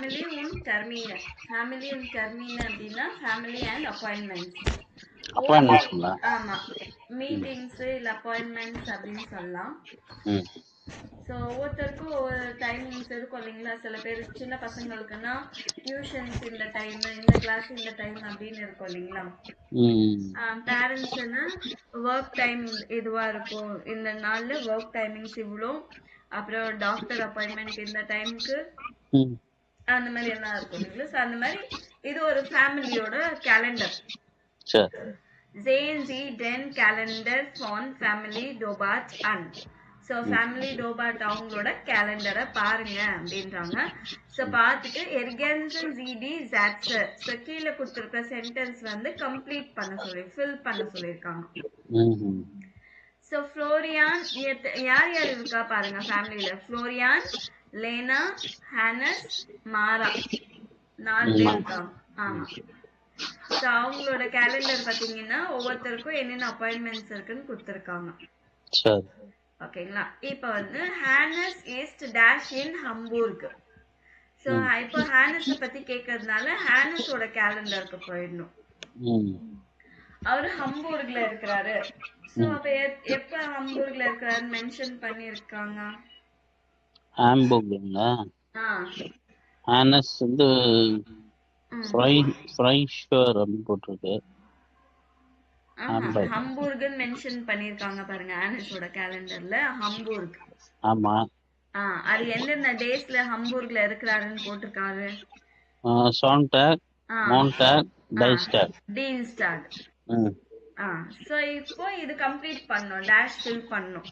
Family உன் terminal. Family உன் terminal அப்படின்னா ஃபேமிலி அண்ட் அப்பாயின்மெண்ட்ஸ். அப்பாயின்மெண்ட்ஸ்ங்களா? ஆமா, மீட்டிங்ஸ் இல்ல அப்பாயின்மெண்ட்ஸ் அப்படின்னு சொல்லலாம். ஸோ ஒவ்வொருத்தருக்கும் ஒவ்வொரு டைமிங்ஸ் இருக்கும் இல்லைங்களா. சில பேர் சின்ன பசங்களுக்குன்னா டியூஷன்ஸ் இந்த டைம், இந்த கிளாஸ் இந்த டைம் அப்படின்னு இருக்கும் இல்லைங்களா. பேரண்ட்ஸ்னா ஒர்க் டைம் இதுவா இருக்கும், இந்த நாள்ல ஒர்க் டைமிங்ஸ் இவ்வளோ, அப்புறம் டாக்டர் அப்பாயின்மெண்ட் இந்த டைமுக்கு, அந்த மாதிரி எல்லாம் இருக்கும் இல்லைங்களா. ஸோ அந்த மாதிரி இது ஒரு ஃபேமிலியோட calendar. Sehen Sie den Kalender von Family Dobat an. So family Dobat அவங்களோட கேலண்டரை பாருங்க அப்படின்றாங்க. ஸோ பார்த்துட்டு எர்கென்சன் ஜிடி ஜாட்ஸர், ஸோ கீழே கொடுத்துருக்க சென்டென்ஸ் வந்து கம்ப்ளீட் பண்ண சொல்லி ஃபில் பண்ண சொல்லியிருக்காங்க. ஸோ ஃப்ளோரியான் யார் யார் இருக்கா பாருங்க ஃபேமிலியில. ஃப்ளோரியான், லேனா, ஹானஸ், மாரா, 4 பேர் இருக்காங்க. ஆமா. ஸோ அவங்களோட கேலண்டர் பார்த்தீங்கன்னா ஒவ்வொருத்தருக்கும் என்னென்ன அப்பாயின்மெண்ட்ஸ் இருக்குன்னு கொடுத்துருக்காங்க. ஓகேங்களா. இப்போ வந்து ஹானஸ் இஸ் டேஷ் இன் ஹம்பூர்க். ஸோ இப்போ ஹானஸ் பத்தி கேட்கறதுனால ஹானஸோட கேலண்டருக்கு போயிடணும். அவரு ஹம்பூர்க்ல இருக்கிறாரு. ஸோ அப்ப எப்ப ஹம்பூர்க்ல இருக்கிறாரு மென்ஷன் பண்ணிருக்காங்க. ஹாம்பூர்க்ல ஹானஸ் வந்து ஃப்ரைஷர் அப்படின்னு போட்டிருக்கு. ஹம்பூர்க்னு மென்ஷன் பண்ணிருக்காங்க பாருங்க ஹானஸோட கேலண்டர்ல. ஹம்பூர்க். ஆமா. அது எந்தெந்த டேஸ்ல ஹம்பூர்க்ல இருக்கிறாருன்னு போட்டிருக்காரு. சான்டாக், மான்டாக், டைன்ஸ்டாக். டீன்ஸ்டாக். சோ இப்போ இது கம்ப்ளீட் பண்ணோம், டேஷ் ஃபில் பண்ணோம்.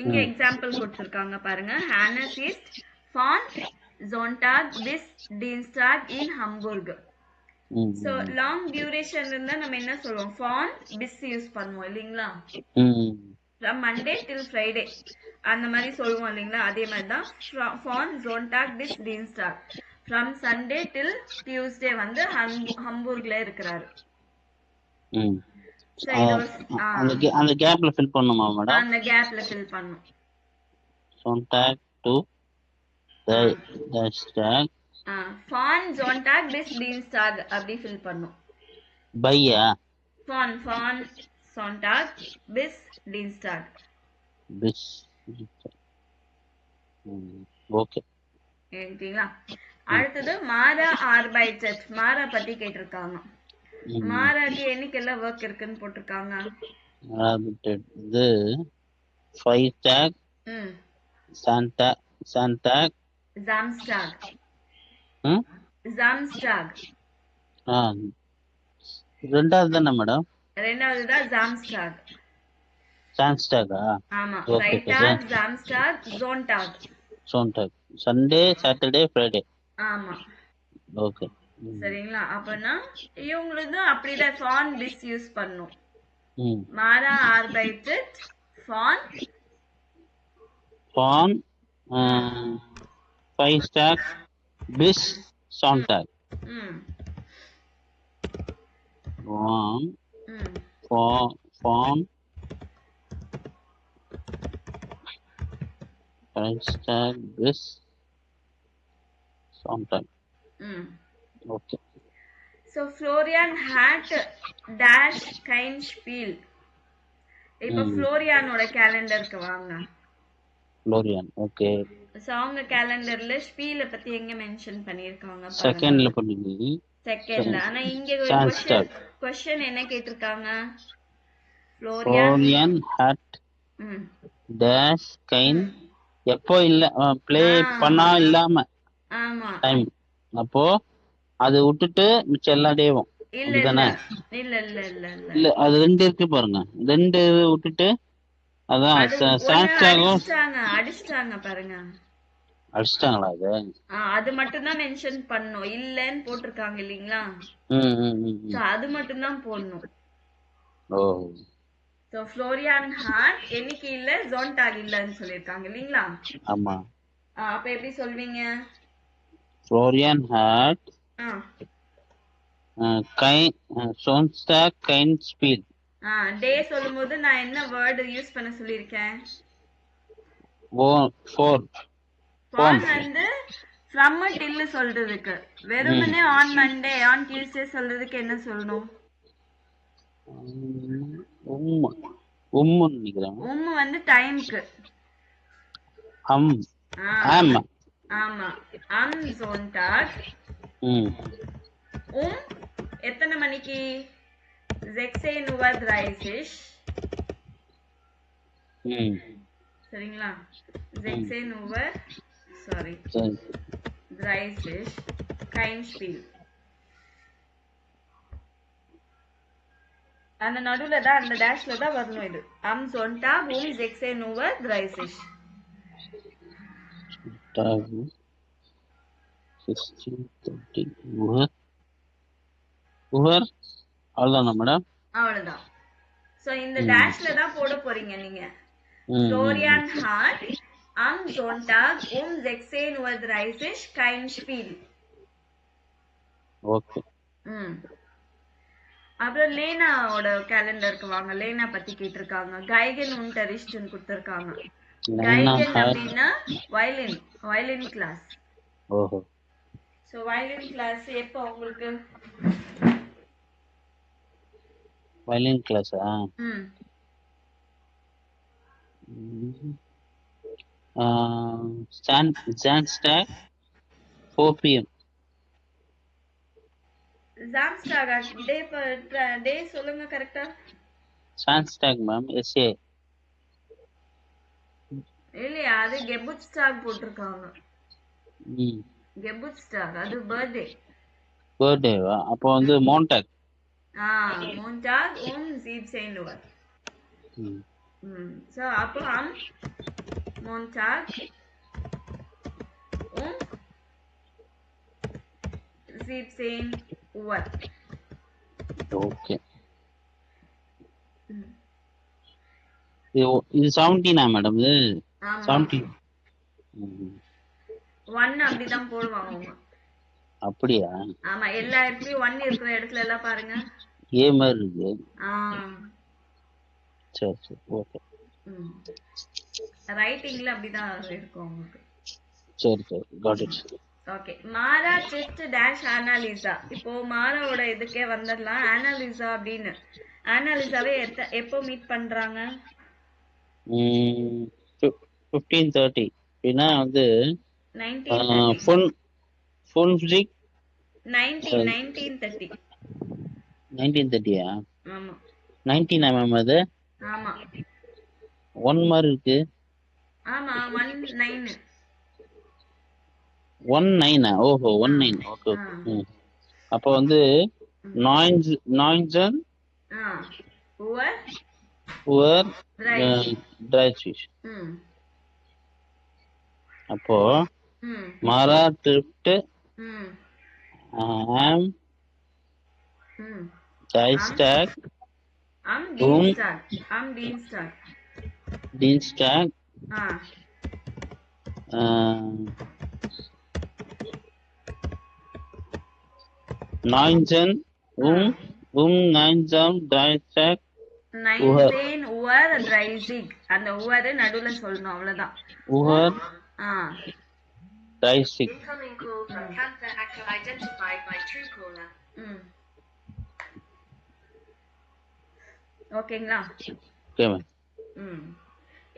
இங்க எக்ஸாம்பிள் கொடுத்திருக்காங்க பாருங்க. ஹானஸ் இஸ் ஃபான் Sonntag bis Dienstag in Hamburg. So long duration இருந்தா நம்ம என்ன சொல்லுவோம், ஃபான் பிஸ் யூஸ் பண்ணுவோம் இல்லைங்களா. from Monday till Friday அந்த மாதிரி சொல்லுவோம் இல்லைங்களா. அதே மாதிரி தான் PAN Sonntag bis Dienstag, from Sunday till Tuesday வந்து ஹம்பூர்க்ல இருக்கிறாரு. அந்த கேப்ல ஃபில் பண்ணுமா மேடம்? அந்த கேப்ல ஃபில் பண்ணும். Sonntag to Dienstag. Von Sonntag bis Dienstag அப்படி ஃபில் பண்ணும். பையா Von Sonntag bis Dienstag. Okay. ஓகேங்களா. அடுத்தது மாரா ஆர்பைட்டட். மாரா பத்தி கேட்டிருக்காங்க. மாராக்கு என்னைக்கெல்லாம் ஒர்க் இருக்குன்னு போட்டிருக்காங்க. இது ஃப்ரைடாக், சான்டாக், Samstag. Samstag. ரெண்டாவது தானே மேடம்? ரெண்டாவது தான் Samstag. சான்ஸ்டாகா? ஆமா. Freitag, Samstag, Sonntag. Sunday, Saturday, Friday. ஆமா. ஓகே. சரிங்களா. அப்பனா இவங்களுக்கு அப்படிதான் ஃபான் பிஸ் யூஸ் பண்ணும். மாரா ஆர்பைட்டட் PAN Freitag bis Sonntag. Von Freitag bis Sonntag. Okay. So Florian hat dash kein Spiel. இப்போ ஃப்ளோரியானோட கேலண்டருக்கு வாங்க. ஃப்ளோரியான். ஓகே. சோ அவங்க கேலண்டர்ல ஸ்பீல பத்தி எங்க மென்ஷன் பண்ணிருக்காங்க பாருங்க. செகண்ட்ல பண்ணிருக்கீங்க. செகண்ட்ல. ஆனா இங்க ஒரு क्वेश्चन என்ன கேட்டிருக்காங்க. ஃப்ளோரியான் ஹேட் டேஷ் கைன் எப்போ இல்ல ப்ளே பண்ணா இல்லாம. ஆமா. டைம். அப்போ அது விட்டுட்டு மிச்ச எல்லா டேவும். இல்ல இல்ல இல்ல இல்ல இல்ல இல்ல அது ரெண்டு இருக்கு பாருங்க. ரெண்டு விட்டுட்டு அதான் அடிச்சிட்டாங்க பாருங்க. அடிச்சிட்டாங்களா? அது மட்டும் தான் மென்ஷன் பண்ணனும். இல்லன்னு போட்டுருக்காங்க இல்லீங்களா. அது மட்டும் தான் போடணும். ஓ. சோ ஃப்ளோரியான் ஹார்ட் என்னைக்கு இல்ல, ஜோன்டாக் இல்லன்னு சொல்லிருக்காங்க இல்லீங்களா. ஆமா. அப்ப எப்படி சொல்வீங்க? ஃப்ளோரியான் ஹார்ட் சோன்ஸ்டாக் கைன் ஸ்பீல். டே சொல்லும்போது நான் என்ன வேர்ட் யூஸ் பண்ண சொல்லிருக்கேன்? ஃபோன் வந்து from till சொல்றதுக்கு வெறுமனே on Monday on Tuesday சொல்றதுக்கு என்ன சொல்லணும்? நினைக்கிறேன். வந்து டைம்க்கு. ஆமா am Sonntag. எத்தனை மணிக்கு? 6:30. சரிங்களா? 6:30 kein Spiel. அந்த நடுவுல தான் அந்த டேஷ்ல தான் வரணும் இது. am Sonntag 6:30. அவ்வளவுதான் மேடம். அவ்வளவுதான். சோ இந்த டேஷ்ல தான் போட போறீங்க நீங்க. Florian hat am Sonntag 6:30 kein Spiel. Okay. அப்புறம் லேனாவோட கேலண்டருக்கு வாங்க. லேனா பத்தி கேட்டிருக்காங்க. கைகன் unterrichten கொடுத்திருக்காங்க. கைகன் அப்படின்னா வயலின் கிளாஸ். ஓஹோ. சோ வயலின் கிளாஸ் எப்போ உங்களுக்கு? வயலின் கிளாஸா? Samstag 4 p.m. Samstag டே சொல்லுங்க கரெக்ட்டா? Samstag ma'am SA. இல்லையா, அது Geburtstag போட்டிருக்காங்க. Geburtstag அது பர்த்டேவா? அப்போ வந்து Montag. Montag 17 Uhr. So அப்போ am Montag 17 Uhr. ஓகே. இது 17 மேடம்? இது 17. 1 அப்படிதான் போடுவாங்க அவங்க. அப்படியா? ஆமா, எல்லா இடத்துலயும் 1 இருக்கிற இடத்துல எல்லாம் பாருங்க ஏ மாதிரி இருக்கு. சரி ஓகே. ரைட்டிங்ல அப்படிதான் இருக்கும் உங்களுக்கு. சரி காட் இட். ஓகே. மாரா செஸ்ட் டேஷ் அனாலிசா. இப்போ மாராவோட இதுக்கே வந்துடலாம். அனாலிசா அப்படின்னு. அனாலிசாவே எப்போ மீட் பண்றாங்க? 15:30. அப்படின்னா வந்து 19:30. 19:30. ஆமா 19 மேம் அது? ஆமா 1 மாதிரி இருக்கு. ஆமா 19. 19. ஓஹோ 19. ஓகே. அப்போ வந்து 9 Uhr Dreißig. அப்போ மாரா drift am Dienstag Dienstag 19 Dienstag 19 Uhr Dreißig. அந்த Uhr நடுவுல சொல்லணும், அவ்வளவுதான். Uhr Dreißig. Incoming call from Panther hacker identified by Truecaller. ஓகேங்களா? Okay ma'am.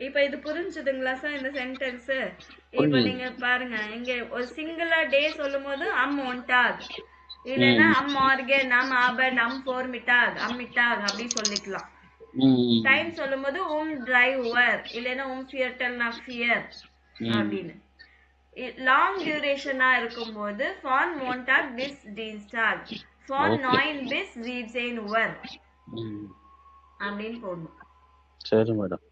இப்போ இது புரிஞ்சுதுங்களா சார் இந்த சென்டென்ஸ்? இப்போ நீங்க பாருங்க, இங்க ஒரு சிங்குலர் டே சொல்லும்போது am Montag, இல்லனா am Morgen, am Abend, am Vormittag, am Mittag அப்படி சொல்லிக்கலாம். டைம் சொல்லும்போது 3 Uhr இல்லனா 4 nach 4 அப்படின்னு. லாங் டியூரேஷனா இருக்கும்போது von Montag bis Dienstag, von 9 bis 17 Uhr அப்படின்னு போடணும். சரி மேடம்.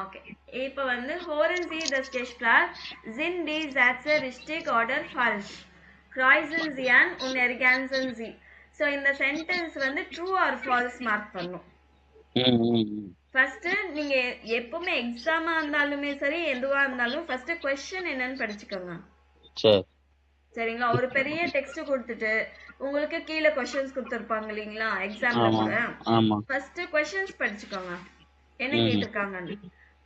ஓகே. இப்போ வந்து hören Sie das Gespräch, sind die Sätze richtig oder falsch? Kreuzen Sie an und ergänzen Sie. So இந்த சென்டென்ஸ் வந்து true or false மார்க் பண்ணும். First நீங்க எப்பவுமே எக்ஸாமா இருந்தாலுமே சரி, எதுவா இருந்தாலும் ஃபர்ஸ்ட் क्वेश्चन என்னன்னு படிச்சுக்கோங்க. சரிங்களா? ஒரு பெரிய டெக்ஸ்ட் கொடுத்துட்டு உங்களுக்கு கீழ क्वेश्चंस கொடுத்திருப்பாங்க இல்லீங்களா எக்ஸாம்ல கூட. ஃபர்ஸ்ட் क्वेश्चंस படிச்சுக்கோங்க, என்ன கேட்டிருக்காங்கன்னு.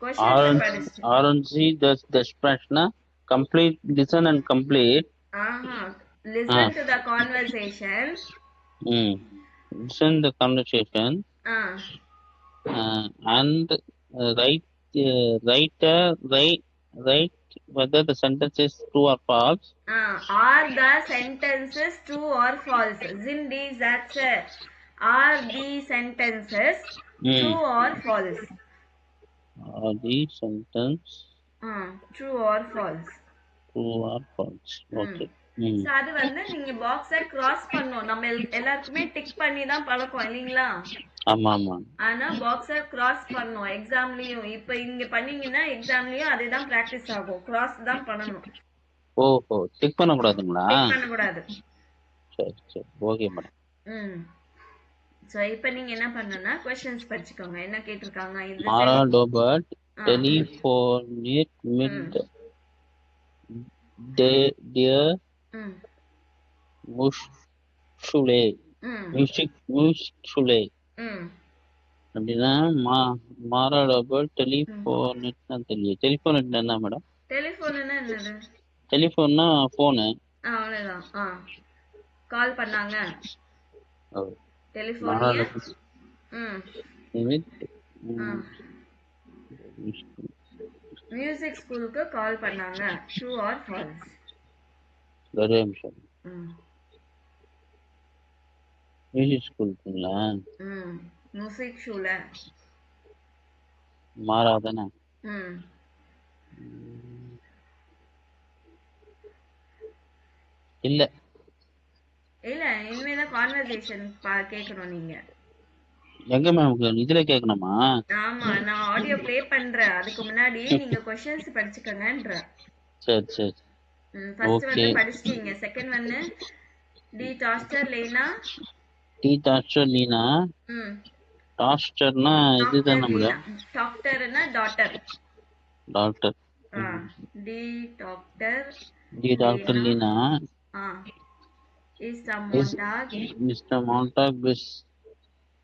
क्वेश्चंस படிச்சு RNC das Gespräch complete listen and complete Listen to the conversation. Listen the conversation and write whether the sentence is true or false. Are the sentences true or false? Sind die Sätze, are the sentences true or false? Are the sentence true or false? true or false? Okay. So அது வந்து நீங்க பாக்ஸை cross பண்ணணும். நம்ம எல்லாருக்குமே tick பண்ணி தான் பழக்கம் இல்லைங்களா? ஆமா ஆமா. ஆனா பாக்ஸை கிராஸ் பண்ணணும் எக்ஸாம்லயும். இப்ப இங்க பண்ணீங்கன்னா எக்ஸாம்லயும் அதே தான் பிராக்டிஸ் ஆகும். கிராஸ் தான் பண்ணணும். ஓஹோ, டிக் பண்ண கூடாதுங்களா? டிக் பண்ண கூடாது. சரி சரி, ஓகே மேடம். சோ இப்போ நீங்க என்ன பண்ணனும்னா क्वेश्चंस படிச்சுக்கோங்க. என்ன கேட்டிருக்காங்க? இந்த மாரா டோபர்ட் டெலிஃபோனிக் மிட் dear முஷ்ஷுலே முஷ்ஷுலே அப்படின்னா மாரா டோபர்ட் டெலிஃபோனிக்னா தெரியல. டெலிஃபோனிக் என்ன மேடம்? டெலிஃபோன்னா என்னது? டெலிஃபோன்னா போன். அவ்வளவுதான். கால் பண்ணாங்க. டெலிஃபோனியா மியூசிக் ஸ்கூலுக்கு கால் பண்ணாங்க. True or false? ஒரே நிமிஷம். மியூசிக் ஸ்கூலுக்குங்களா? மியூசிக் ஸ்கூல்ல மாறாதானே? இல்ல இல்ல, இனிமேதான் கான்வர்சேஷன் கேட்கணும் நீங்க. எங்க மேம் இதுல கேட்கணுமா? ஆமா, நான் ஆடியோ ப்ளே பண்றேன். அதுக்கு முன்னாடி நீங்க क्वेश्चंस படிச்சுக்கங்கன்ற. சரி சரி. ஃபர்ஸ்ட் வந்து படிச்சிட்டீங்க. செகண்ட் வந்து டி டாஸ்டர் லீனா. டாஸ்டர்னா இதுதானே மேடம்? டாக்டர்னா டாட்டர். டி டாக்டர் Lina. Is the Mr. Montag is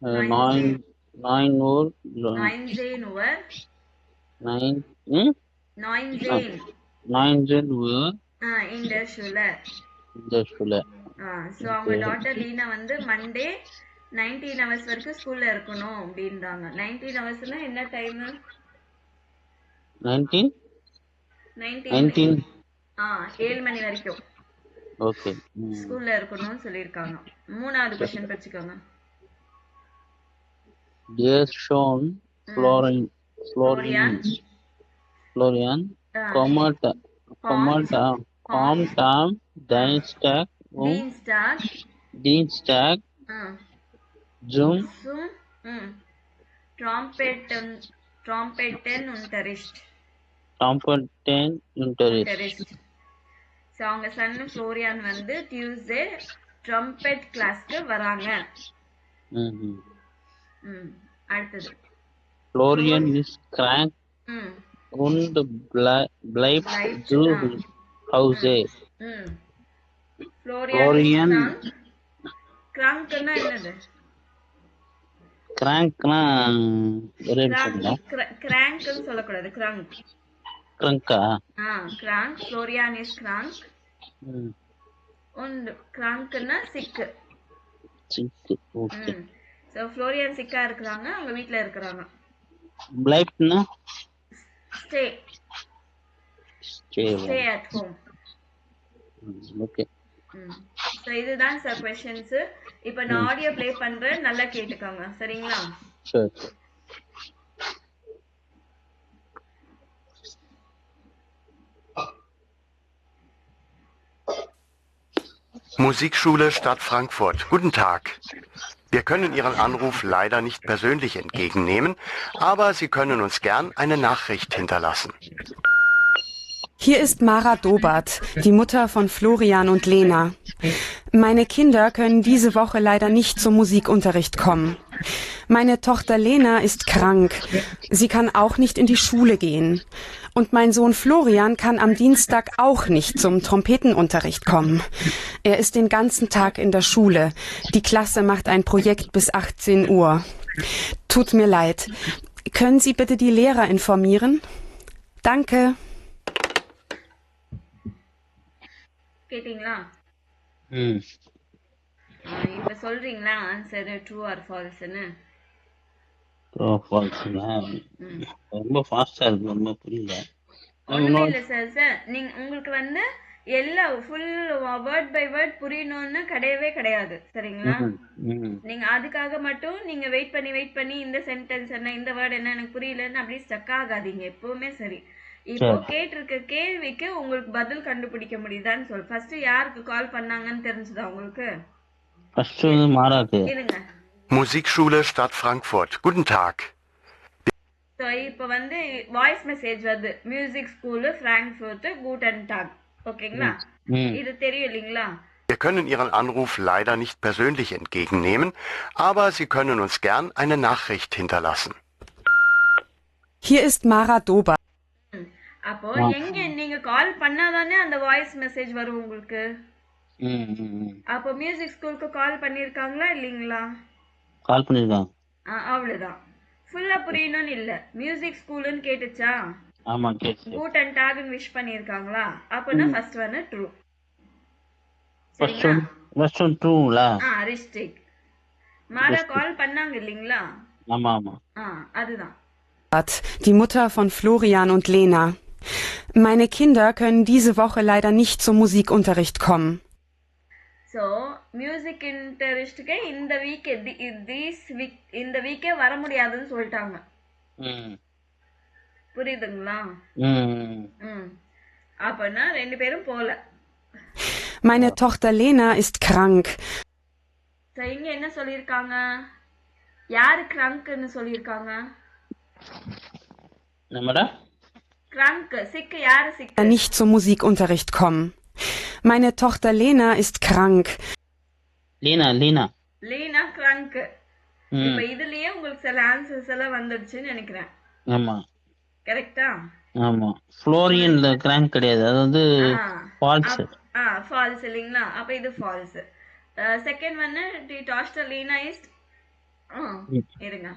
9 Uhr in der Schule. So அவங்க டாட்டர் லீனா வந்து மண்டே 19 hours வரைக்கும் ஸ்கூல்ல இருக்கணும் அப்படின்றாங்க. 19 hoursனா என்ன டைம்? 19 7 மணி வரைக்கும் ஓகே ஸ்கூல்ல இருக்கணும்னு சொல்லிருக்காங்க. மூணாவது क्वेश्चन படிச்சுக்கோங்க. Dear Sean, Florian, Tom, Dienstag, Zoom, Trompetenunterricht. So அவங்க சன் ஃப்ளோரியான் வந்து டியூஸ்டே ட்ரம்பெட் கிளாஸ்க்கு வராங்க. அடுத்தது Florian is crank und bleibt zu Hause. Florian கிராங்க்னா என்னது? கிராங்க்னா ஒரே நிமிஷம். கிராங்க்னு சொல்லக்கூடாது. கிராங்கா? கிராங்க். Florian is crank. und krankனா sick. ஓகே. சோ Florian சிக்கா இருக்காங்க, அவங்க வீட்ல இருக்காங்க. bleibtனா stay at home. Okay. So இதுதான் சார் क्वेश्चंस. இப்போ நான் ஆடியோ ப்ளே பண்றேன், நல்லா கேட்டுக்கோங்க. சரிங்களா? சரி. Musikschule Stadt Frankfurt. Guten Tag. Wir können Ihren Anruf leider nicht persönlich entgegennehmen, aber Sie können uns gern eine Nachricht hinterlassen. Hier ist Mara Dobert, die Mutter von Florian und Lena. Meine Kinder können diese Woche leider nicht zum Musikunterricht kommen. Meine Tochter Lena ist krank. Sie kann auch nicht in die Schule gehen. Und mein Sohn Florian kann am Dienstag auch nicht zum Trompetenunterricht kommen. Er ist den ganzen Tag in der Schule. Die Klasse macht ein Projekt bis 18 Uhr. Tut mir leid. Können Sie bitte die Lehrer informieren? Danke. கேட்டிங்களா? ம் இப்ப சொல்றீங்களா answer true R ஃபால்ஸ்னு? ஃபால்ஸுங்களா? ம். ரொம்ப ஃபாஸ்டா இருக்கு, ரொம்ப புரியல. ஒண்ணுமே இல்ல சார். நீங்க உங்களுக்கு வந்து எல்லா ஃபுல் வேர்ட் பை வேர்ட் புரியணும்னு கிடையவே கிடையாது. சரிங்களா? ம் ம் நீங்க அதுக்காக மட்டும் நீங்க வெயிட் பண்ணி இந்த சென்டென்ஸ் என்ன, இந்த வேர்ட் என்ன எனக்கு புரியலன்னு அப்படியே ஸ்டக் ஆகாதீங்க எப்பவுமே. சரி, இப்போ சரி. கேட்டிருக்க கேள்விக்கு உங்களுக்கு பதில் கண்டுபிடிக்க முடியுதான்னு சொல். ஃபர்ஸ்ட் யாருக்கு கால் பண்ணாங்கன்னு தெரிஞ்சுதா உங்களுக்கு? ஃபர்ஸ்ட் வந்து மாறாக்கு. இருங்க. Musikschule Stadt Frankfurt. Guten Tag. So இப்போ வந்து வாய்ஸ் மெசேஜ் வருது, மியூசிக் ஸ்கூலு ஃப்ராங்க்ஃபர்ட் கூட்டன் டாக். ஓகேங்களா? ம் இது தெரியும் இல்லைங்களா? Wir können Ihren Anruf leider nicht persönlich entgegennehmen, aber Sie können uns gern eine Nachricht hinterlassen. Hier ist Mara Dobart. அப்போ எங்க நீங்க கால் பண்ணாதானே அந்த வாய்ஸ் மெசேஜ் வரும் உங்களுக்கு. ம் ம் அப்போ மியூசிக் ஸ்கூலுக்கு கால் பண்ணிருக்காங்களா இல்லீங்களா? கால் பண்ணிருக்காங்க. அவ்வளவுதான். ஃபுல்லா புரியணும்னு இல்ல. மியூசிக் ஸ்கூல்னு கேட்டுச்சா? ஆமா கேட்குது. கூட்டன் டாக்னு விஷ் பண்ணிருக்காங்களா? அப்பனா first one true. First one ட்ரூங்களா? ரிஸ்டிக். மாரா கால் பண்ணாங்க இல்லீங்களா? ஆமா ஆமா. அதுதான். Die Mutter von Florian und Lena. Meine Kinder können diese Woche leider nicht zum Musikunterricht kommen. So music இன்டரெஸ்ட்டுக்கு இந்த வீக்கே வர முடியாதுன்னு சொல்லிட்டாங்க. ம் புரியுதுங்களா? ம் ம். அப்பனா 2 பேரும் போல. Meine Tochter Lena ist krank. So இங்க என்ன சொல்லியிருக்காங்க? யாரு கிரங்க்னு சொல்லியிருக்காங்க? நம்மடா கிரங்க் சிக்கு. யாரு சிக்கு? Nicht zum Musikunterricht kommen. Meine Tochter Lena ist krank. Leena Leena கிரங்க். இப்ப இதுலயே உங்களுக்கு சில ஆன்சர்ஸ் எல்லாம் வந்துடுச்சுன்னு நினைக்கிறேன். ஆமா கரெக்டா? ஆமா. ஃப்ளோரியன் கிராங்க் கிடையாது, அது வந்து ஃபால்ஸ். ஃபால்ஸ் இல்லைங்களா? அப்ப இது ஃபால்ஸ். செகண்ட் ஒன்னு டி டாஸ்டர் லீனா இஸ் இருங்க.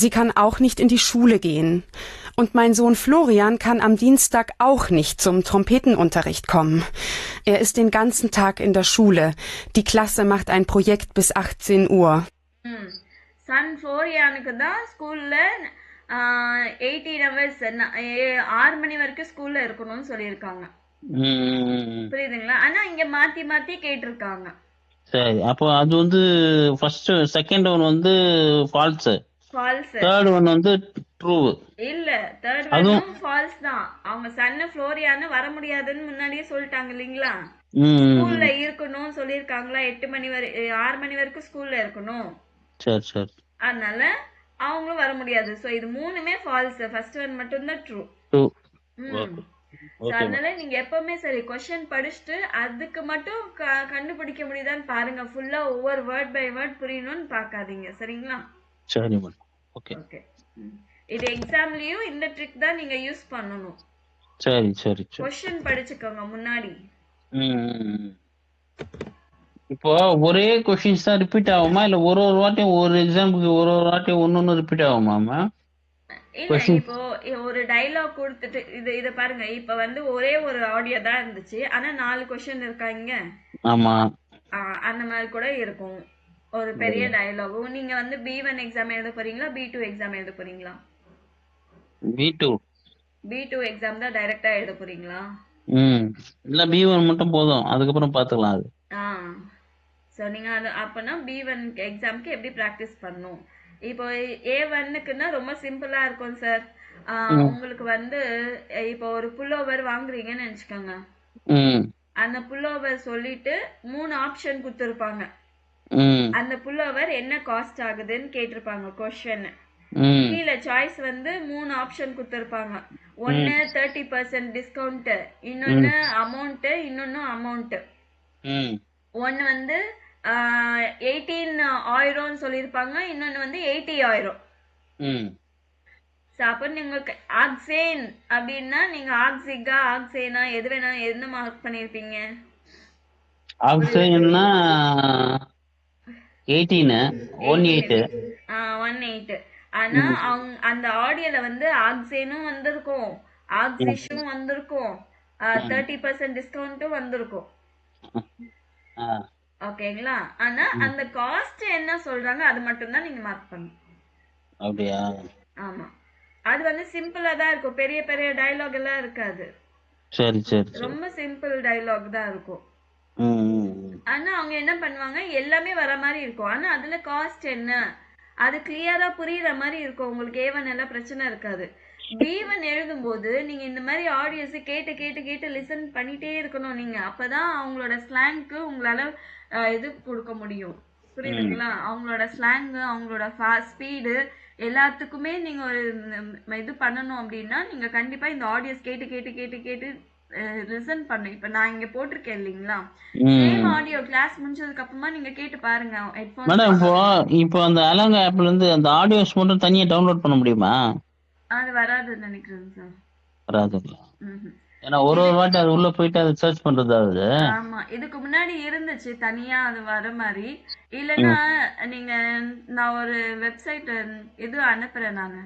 Sie kann auch nicht in die Schule gehen. Und mein Sohn Florian kann am Dienstag auch nicht zum Trompetenunterricht kommen. Er ist den ganzen Tag in der Schule. Die Klasse macht ein Projekt bis 18 Uhr. Sun ஃப்ளோரியானுக்கு தான் ஸ்கூல்ல 18 hours 6 மணி வரைக்கும் ஸ்கூல்ல இருக்கணும்னு சொல்லியிருக்காங்க. புரியுதுங்களா? ஆனா இங்க மாத்தி மாத்தி கேட்டிருக்காங்க. சரி, அப்போ அது வந்து ஃபர்ஸ்ட் செகண்ட் ஒன் வந்து ஃபால்ஸ். தேர்ட் ஒன் வந்து ட்ரூ. இல்ல, தேர்ட் ஒன்னும் ஃபால்ஸ் தான். அவங்க சன் ஃப்ளோரியானு வர முடியாதுன்னு முன்னாடியே சொல்லிட்டாங்க இல்லீங்களா? ஸ்கூல்ல இருக்கணும்னு சொல்லிருக்காங்களா? 8 மணி வரை 6 மணி வரைக்கும் ஸ்கூல்ல இருக்கணும். சரி சரி. அதனால அவங்களும் வர முடியாது. சோ இது மூணுமே ஃபால்ஸ். ஃபர்ஸ்ட் ஒன் மட்டும் தான் ட்ரூ. அதனால நீங்க எப்பவுமே சரி क्वेश्चन படிச்சுட்டு அதுக்கு மட்டும் கண்டுபிடிக்க முடியுதான்னு பாருங்க. ஃபுல்லா ஒவ்வொரு வேர்ட் பை வேர்ட் புரியணும்னு பார்க்காதீங்க. சரிங்களா? சரி மேடம். Okay okay. இது எக்ஸாம்லயும் இந்த ட்ரிக் தான் நீங்க யூஸ் பண்ணனும். சரி சரி சரி. क्वेश्चन படிச்சுக்கோங்க முன்னாடி. இப்போ ஒரே क्वेश्चंस தான் ரிப்பீட் ஆகுமா, இல்ல ஒரு ஒரு வாட்டியும் ஒரு எக்ஸாம்பிளுக்கு ஒரு ஒரு வாட்டியும் ஒன்னொன்னு ரிப்பீட் ஆகுமா? இல்ல, இப்போ ஒரு டயலாக் கொடுத்துட்டு இத பாருங்க. இப்ப வந்து ஒரே ஒரு ஆடியோ தான் இருந்துச்சு, ஆனா 4 क्वेश्चन இருக்காங்க. ஆமா, அந்த மாதிரி கூட இருக்கும். ஒரு பெரிய டயலாக். நீங்க வந்து B1 எக்ஸாம் எழுத போறீங்களா, B2 எக்ஸாம் எழுத போறீங்களா? B2 எக்ஸாம் தான் டைரக்டா எழுத போறீங்களா? இல்ல B1 மட்டும் போதும், அதுக்கப்புறம் பாத்துக்கலாம் அது. சோ நீங்க அப்பனா B1 எக்ஸாம்க்கு எப்படி பிராக்டிஸ் பண்ணனும்? இப்போ A1க்குன்னா ரொம்ப சிம்பிளா இருக்கும் சார். உங்களுக்கு வந்து இப்போ ஒரு புல்லோவர் வாங்குறீங்கன்னு நினைச்சுக்கோங்க. அந்த புல்லோவர் சொல்லிட்டு 3 ஆப்ஷன் கொடுத்திருப்பாங்க. அந்த புல்லோவர் என்ன காஸ்ட் ஆகுதுன்னு கேட்டிருப்பாங்க क्वेश्चन. கீழ சாய்ஸ் வந்து 3 ஆப்ஷன் கொடுத்திருப்பாங்க. ஒன்னு 30% டிஸ்கவுண்ட், இன்னொன்னு அமௌண்ட், இன்னொன்னு அமௌண்ட். ஒன்னு வந்து 18,000 சொல்லிருப்பாங்க, இன்னொன்னு வந்து 80,000. அப்ப நீங்க ஆக்சேன் அப்படின்னா நீங்க ஆக்சிகா ஆக்சேனா எது வேணா என்ன மார்க் பண்ணிருப்பீங்க? ஆக்சேன்னா 18. ஆனா அவங்க அந்த ஆடியோல வந்து ஆக்சேனும் வந்திருக்கும், ஆக்சிஷும் வந்திருக்கும், 30% டிஸ்கவுண்ட்டும் வந்திருக்கும். ஆ ஓகேங்களா? ஆனா அந்த காஸ்ட் என்ன சொல்றாங்க அது மட்டும் தான் நீங்க மார்க் பண்ணணும். அப்படியா? ஆமா. அது வந்து சிம்பிளா தான் இருக்கும். பெரிய பெரிய டயலாக் எல்லாம் இருக்காது. சரி சரி சரி. ரொம்ப சிம்பிள் டயலாக் தான் இருக்கும். ஆனா அவங்க என்ன பண்ணுவாங்க, எல்லாமே வர மாதிரி இருக்கும். ஆனா அதுல காஸ்ட் என்ன அது கிளியரா புரியுற மாதிரி இருக்கும். உங்களுக்கு A1 எல்லாம் பிரச்சனை இருக்காது. B1 எழுதும்போது நீங்க இந்த மாதிரி ஆடியோஸ் கேட்டு கேட்டு கேட்டு லிசன் பண்ணிட்டே இருக்கணும் நீங்க. அப்பதான் அவங்களோட ஸ்லாங்க்கு உங்களால இது கொடுக்க முடியும். புரியுதுங்களா? அவங்களோட ஸ்லாங், அவங்களோட ஸ்பீடு எல்லாத்துக்குமே நீங்க ஒரு இது பண்ணணும் அப்படின்னா நீங்க கண்டிப்பா இந்த ஆடியோஸ் கேட்டு கேட்டு கேட்டு கேட்டு லிசன் பண்ணு. இப்ப நான் இங்க போட்டிருக்கேன் இல்லீங்களா, சேம் ஆடியோ கிளாஸ் முடிஞ்சதுக்கு அப்புறமா நீங்க கேட்டு பாருங்க ஹெட்போன்ஸ். மேடம் இப்போ அந்த அலங்க ஆப்ல இருந்து அந்த ஆடியோஸ் மட்டும் தனியா டவுன்லோட் பண்ண முடியுமா? அது வராதுன்னு நினைக்கிறேன் சார். வராதுங்களா? ஏன்னா ஒரு வாட்டி அது உள்ள போயிட்டு அதை சர்ச் பண்றது ஆகுது. ஆமா, இதுக்கு முன்னாடி இருந்துச்சு தனியா அது வர மாதிரி. இல்லன்னா நீங்க நான் ஒரு வெப்சைட் இது அனுப்புறேன் நானு.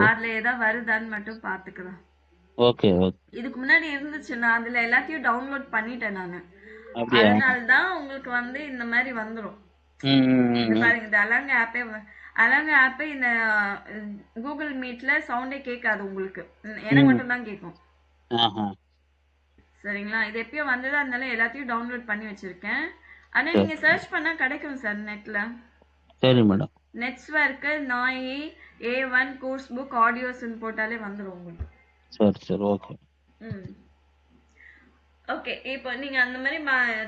அதுல ஏதாவது வருதான்னு மட்டும் பாத்துக்கலாம். Okay okay. இதுக்கு முன்னாடி இருந்துச்சு, நான் அதுல எல்லாத்தையும் டவுன்லோட் பண்ணிட்டேன் நானு. அதனாலதான் உங்களுக்கு வந்து இந்த மாதிரி வந்துரும். பாருங்க, இந்த அலங்க ஆப்பே இந்த கூகுள் மீட்ல சவுண்டே கேட்காது உங்களுக்கு, எனக்கு மட்டும் தான் கேட்கும். சரிங்களா? இது எப்பயோ வந்ததா இருந்தாலும் எல்லாத்தையும் டவுன்லோட் பண்ணி வச்சிருக்கேன். ஆனா நீங்க சர்ச் பண்ணா கிடைக்கும் சார் நெட்ல. சரி மேடம். நெட்வொர்க் நாயி A1 கோர்ஸ் புக் ஆடியோஸ்ன்னு போட்டாலே வந்துரும் உங்களுக்கு. சரி சரி ஓகே. ஓகே, இப்போ நீங்க அந்த மாதிரி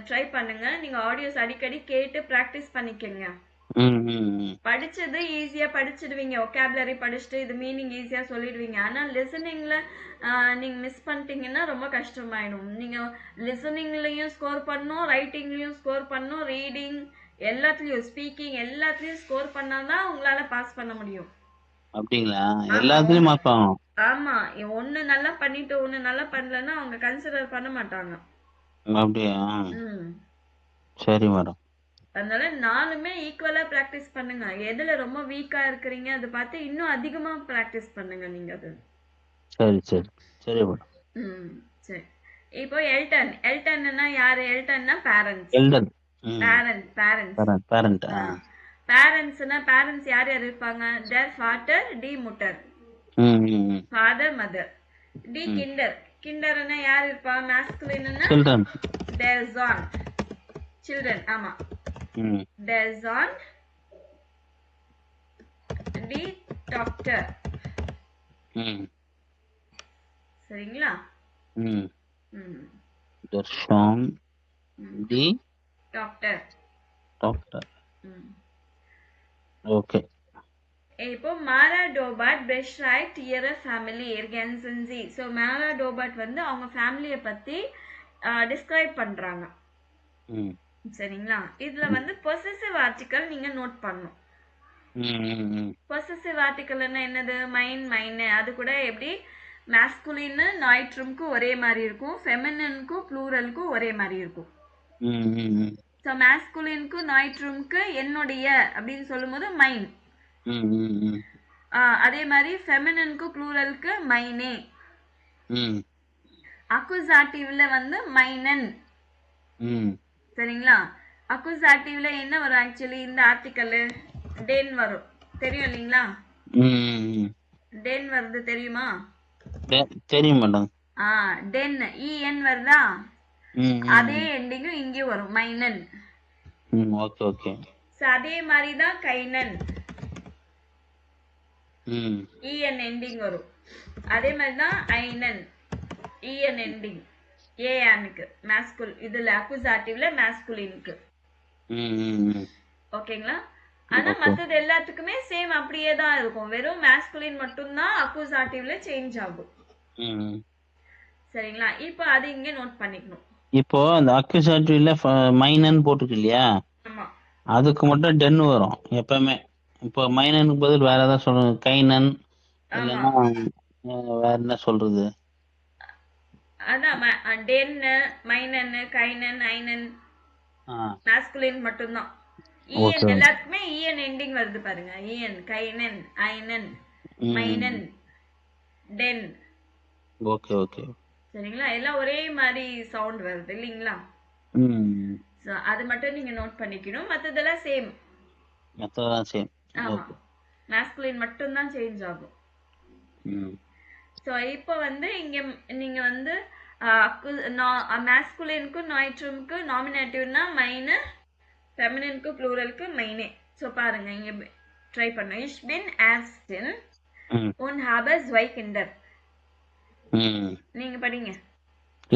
ட்ரை பண்ணுங்க. நீங்க ஆடியோஸ் அடிக்கடி கேட்டு பிராக்டிஸ் பண்ணிக்கங்க. படிச்சது ஈஸியா படிச்சிடுவீங்க, ஒகாபுலரி படிச்சுட்டு இது மீனிங் ஈஸியா சொல்லிடுவீங்க. ஆனா லிசனிங்ல நீங்க மிஸ் பண்ணிட்டீங்கன்னா ரொம்ப கஷ்டமாயிடும். நீங்க லிசனிங்லயும் ஸ்கோர் பண்ணணும், ரைட்டிங்லயும் ஸ்கோர் பண்ணணும், ரீடிங் எல்லாத்துலயும், ஸ்பீக்கிங் எல்லாத்துலயும் ஸ்கோர் பண்ணாதான் உங்களால பாஸ் பண்ண முடியும். அப்படிங்களா? எல்லாத்துலயும் மார்க் வாங்கணும்? ஆமா, ஒண்ணு நல்லா பண்ணிட்டு ஒண்ணு நல்லா பண்ணலன்னா அவங்க கன்சிடர் பண்ண மாட்டாங்க. அப்படியா? சரி மேடம். அதனால நாலுமே ஈக்குவலா பிராக்டிஸ் பண்ணுங்க. எதுல ரொம்ப வீக்கா இருக்கிறீங்க அதை பார்த்து இன்னும் அதிகமா பிராக்டிஸ் பண்ணுங்க நீங்க அது. சரி சரி சரி மேடம். சரி, இப்போ எல்டன்னா யாரு? எல்டன்னா பேரண்ட்ஸ். பேரண்ட்ஸ்னா பேரண்ட்ஸ் யார் யார் இருப்பாங்க? தேர் ஃபாதர், டி முட்டர், ஃபாதர் மதர். டி கிண்டர், கிண்டர்னா யார் இருப்பா? மாஸ்குலின்னா தேர் ஜான், சில்ட்ரன். ஆமா, தேர் ஜான். டி டாக்டர். சரிங்களா? தர்ஷன் டி டாக்டர். ஓகே. இப்போ மாரா டோபாட் பெஸ்ட் ரைட் இயர் ஃபேமிலி எர்கன்சன்சி. ஸோ மாரா டோபாட் வந்து அவங்க ஃபேமிலியை பத்தி டிஸ்கிரைப் பண்றாங்க. சரிங்களா? இதுல வந்து பொசசிவ் ஆர்டிகல் நீங்க நோட் பண்ணணும். பொசசிவ் ஆர்டிகல் என்னது? மைன், மைன். அது கூட எப்படி மாஸ்குலின் நாய்ட்ரம்க்கு ஒரே மாதிரி இருக்கும், ஃபெமினினுக்கும் ப்ளூரலுக்கும் ஒரே மாதிரி இருக்கும். ஸோ மாஸ்குலினுக்கு நாய்ட்ரம்க்கு என்னுடைய அப்படின்னு சொல்லும்போது மைன். அதே மாதிரி ஃபெமினினுக்கு ப்ளூரலுக்கு மைனே. அக்குசாட்டிவ்ல வந்து மைனன். சரிங்களா? அக்குசாட்டிவ்ல என்ன வரும்? ஆக்சுவலி இந்த ஆர்டிக்கல் டென் வரும், தெரியும் இல்லைங்களா? டென் வருது தெரியுமா? தெரியும் மேடம். டென் இஎன் வருதா? அதே எண்டிங்கும் இங்கே வரும், மைனன். Okay okay. அதே மாதிரி தான் கைனன், இஎன் எண்டிங் வரும். அதே மாதிரி தான் ஐனன், இஎன் எண்டிங், ஏஆனுக்கு மாஸ்குல். இதுல அக்குசாட்டிவ்ல மாஸ்குலினுக்கு. ஓகேங்களா? ஆனா மத்தது எல்லாத்துக்குமே சேம் அப்படியே தான் இருக்கும். வெறும் மாஸ்குலின் மட்டும்தான் அக்குசாட்டிவ்ல சேஞ்ச் ஆகும். சரிங்களா? இப்போ அது இங்க நோட் பண்ணிக்கணும். இப்போ அந்த அக்குசாட்டிவ்ல மைனன் போட்டுருக்கு இல்லையா, அதுக்கு மட்டும் டென் வரும் எப்பவுமே. இப்போ மைனனுக்கு பதில் வேற ஏதாவது சொல்லுங்க, கைனன் இல்லைன்னா வேற என்ன சொல்றது? அதான் டென், மைனன், கைனன், ஐனன் மாஸ்குலின் மட்டும்தான். இஎன் எல்லாத்துக்குமே இஎன் எண்டிங் வருது பாருங்க. இஎன், கைனன், ஐனன், மைனன், டென். Okay okay. சரிங்களா? எல்லாம் ஒரே மாதிரி சவுண்ட் வருது இல்லைங்களா? ம். ஸோ அது மட்டும் நீங்க நோட் பண்ணிக்கணும். மத்ததெல்லாம் சேம். மத்ததெல்லாம் சேம். ஆமா. ஓகே. மாஸ்குலின் மட்டும் தான் சேஞ்ச் ஆகும். ம். ஸோ இப்போ வந்து இங்க நீங்க வந்து மாஸ்குலினுக்கு நாய்ட்ரமுக்கு நாமினேட்டிவ்னா மைனு, ஃபெமினினுக்கு ப்ளூரலுக்கு மைனே. ஸோ பாருங்க இங்க ட்ரை பண்ணோம். Ich bin Ärztin und habe 2 Kinder. நீங்க படிங்க.